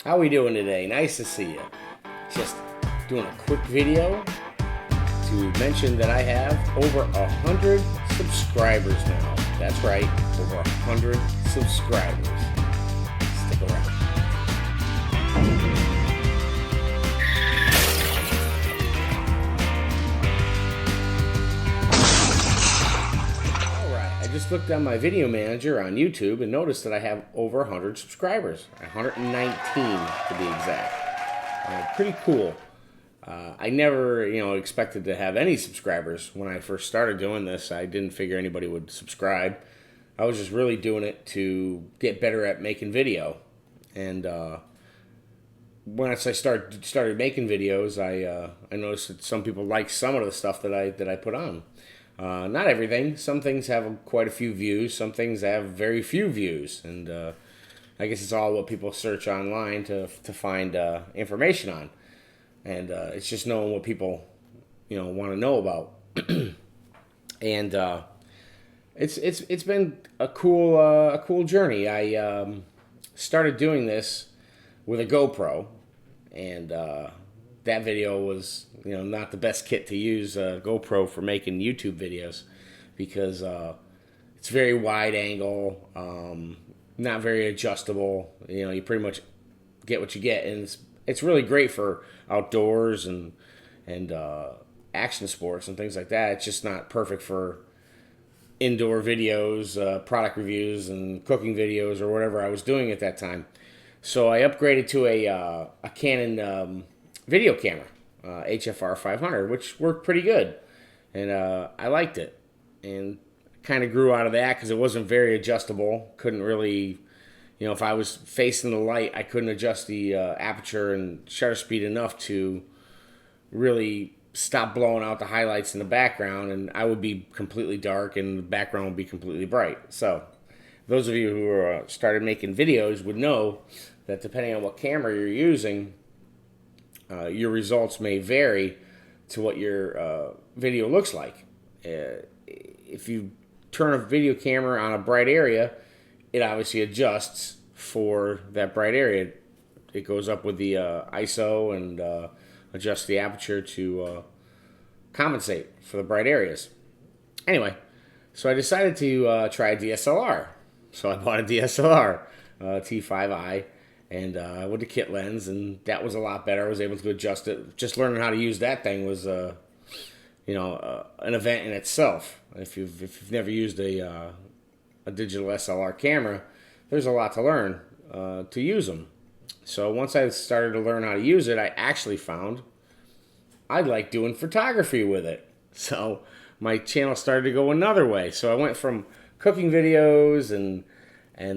How we doing today? Nice to see you. Just doing a quick video to mention that I have over 100 subscribers now. That's right, over 100 subscribers. Stick around. Alright, I just looked on my video manager on YouTube and noticed that I have over 100 subscribers. 119 to be exact. Pretty cool. I never, expected to have any subscribers when I first started doing this. I didn't figure anybody would subscribe. I was just really doing it to get better at making video. And once I started making videos, I noticed that some people like some of the stuff that I put on. Not everything. Some things have quite a few views. Some things have very few views. And I guess it's all what people search online to find information on. And it's just knowing what people, want to know about. And it's been a cool journey. I started doing this with a GoPro, and that video was not the best kit to use, GoPro, for making YouTube videos, because it's very wide angle, not very adjustable. You pretty much get what you get, and it's really great for outdoors and action sports and things like that. It's just not perfect for indoor videos, product reviews, and cooking videos, or whatever I was doing at that time. So I upgraded to a Canon video camera, HFR 500, which worked pretty good, and I liked it, and kind of grew out of that because it wasn't very adjustable. Couldn't really, if I was facing the light, I couldn't adjust the aperture and shutter speed enough to really stop blowing out the highlights in the background, and I would be completely dark and the background would be completely bright. So those of you who started making videos would know that depending on what camera you're using, your results may vary to what your video looks like. If you turn a video camera on a bright area, it obviously adjusts for that bright area. It goes up with the ISO and adjusts the aperture to compensate for the bright areas. Anyway, so I decided to try a DSLR. So I bought a DSLR T5i, and with the kit lens, and that was a lot better. I was able to adjust it. Just learning how to use that thing was, an event in itself. If you've never used a digital SLR camera, there's a lot to learn to use them. So once I started to learn how to use it, I actually found I like doing photography with it. So my channel started to go another way. So I went from cooking videos and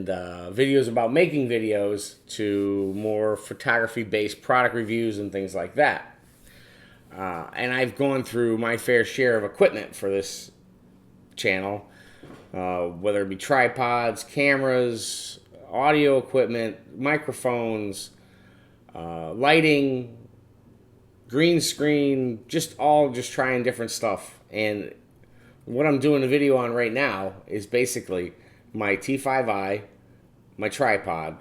videos about making videos to more photography-based product reviews and things like that. And I've gone through my fair share of equipment for this channel, whether it be tripods, cameras, audio equipment, microphones, lighting, green screen, just trying different stuff. And what I'm doing a video on right now is basically my T5i, my tripod,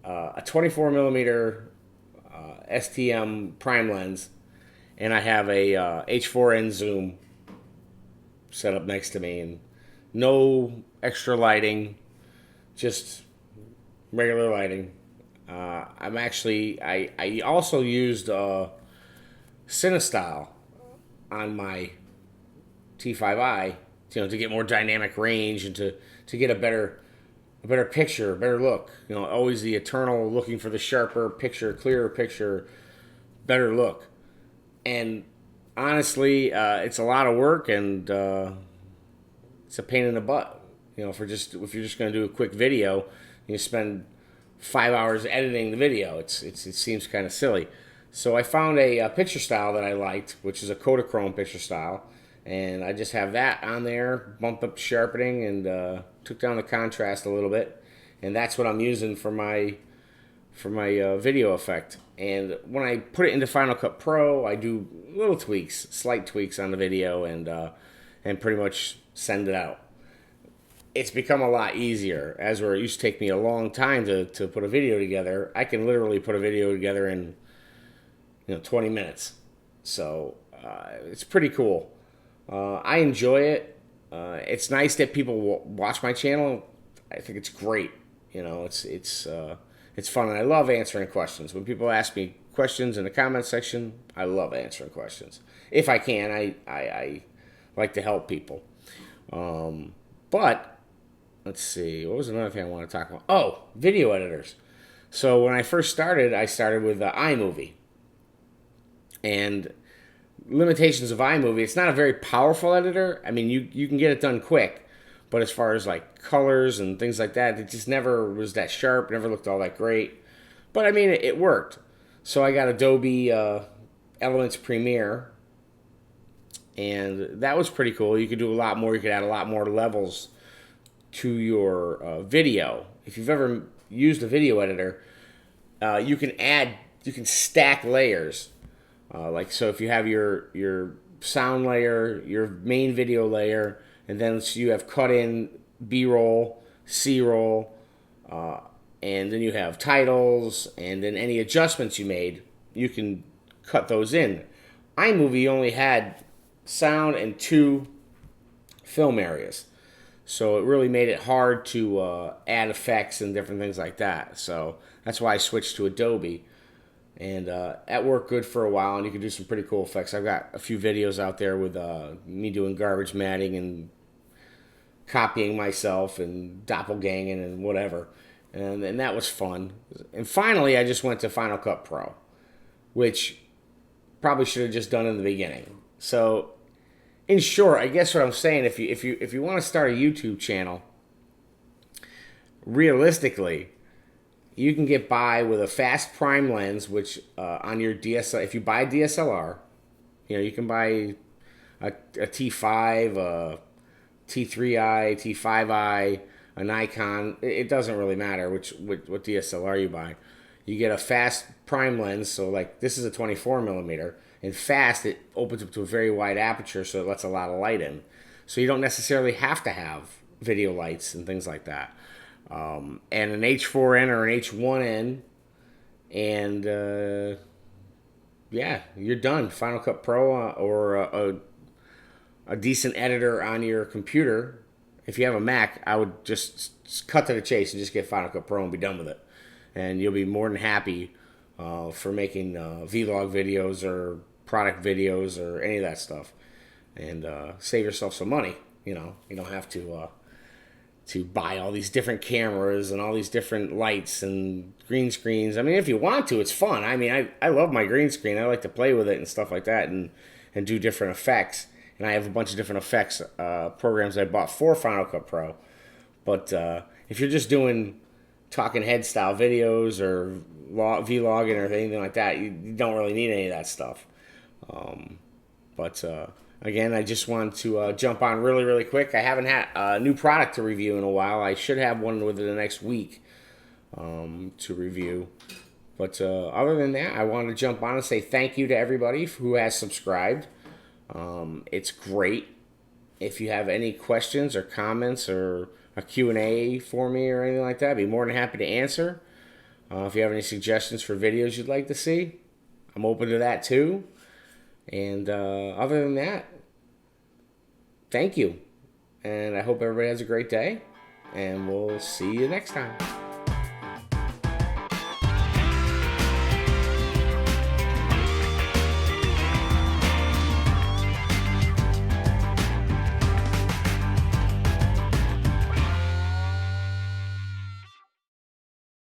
a 24 millimeter STM prime lens, and I have a H4n zoom set up next to me, and no extra lighting, just regular lighting. I also used CineStyle on my T5i, to get more dynamic range and to get a better picture, a better look. Always the eternal looking for the sharper picture, clearer picture, better look. And honestly, it's a lot of work, and it's a pain in the butt. If you're just going to do a quick video, you spend 5 hours editing the video. It seems kind of silly. So I found a picture style that I liked, which is a Kodachrome picture style, and I just have that on there, bumped up the sharpening, and took down the contrast a little bit, and that's what I'm using for my video effect. And when I put it into Final Cut Pro, I do little tweaks, slight tweaks on the video, and pretty much send it out. it's become a lot easier. As where it used to take me a long time to put a video together, I can literally put a video together in 20 minutes. So it's pretty cool. I enjoy it. It's nice that people watch my channel. I think it's great. It's fun, and I love answering questions. When people ask me questions in the comment section, I love answering questions. If I can, I like to help people. But let's see, what was another thing I want to talk about? Oh, video editors. So when I first started, I started with iMovie. And limitations of iMovie, it's not a very powerful editor. I mean, you can get it done quick, but as far as like colors and things like that, it just never was that sharp, never looked all that great. But I mean, it worked. So I got Adobe Elements Premiere, and that was pretty cool. You could do a lot more. You could add a lot more levels to your video. If you've ever used a video editor, you can stack layers. So if you have your sound layer, your main video layer, and then you have cut in B-roll, C-roll, and then you have titles, and then any adjustments you made, you can cut those in. iMovie only had sound and 2 film areas. So it really made it hard to add effects and different things like that. So that's why I switched to Adobe. And that worked good for a while, and you can do some pretty cool effects. I've got a few videos out there with me doing garbage matting and copying myself and doppelganging and whatever. And that was fun. And finally, I just went to Final Cut Pro, which probably should have just done in the beginning. So in short, I guess what I'm saying, if you want to start a YouTube channel, realistically, you can get by with a fast prime lens, which on your DSLR, if you buy DSLR, you can buy a T5, a T3i, T5i, a Nikon. It doesn't really matter what DSLR you buy. You get a fast prime lens, so like this is a 24 millimeter, and fast it opens up to a very wide aperture, so it lets a lot of light in. So you don't necessarily have to have video lights and things like that. And an H4n or an H1n, and yeah, you're done. Final Cut Pro or a decent editor on your computer. If you have a Mac, I would just cut to the chase and just get Final Cut Pro and be done with it. And you'll be more than happy for making vlog videos or product videos or any of that stuff. And save yourself some money. You don't have to buy all these different cameras and all these different lights and green screens. I mean, if you want to, it's fun. I mean, I love my green screen. I like to play with it and stuff like that and do different effects. And I have a bunch of different effects programs I bought for Final Cut Pro. But if you're just doing talking head style videos or vlogging or anything like that, you don't really need any of that stuff. Again, I just wanted to jump on really, really quick. I haven't had a new product to review in a while. I should have one within the next week to review. But other than that, I wanted to jump on and say thank you to everybody who has subscribed. It's great. If you have any questions or comments or a Q&A for me or anything like that, I'd be more than happy to answer. If you have any suggestions for videos you'd like to see, I'm open to that too. And other than that, thank you. And I hope everybody has a great day. And we'll see you next time.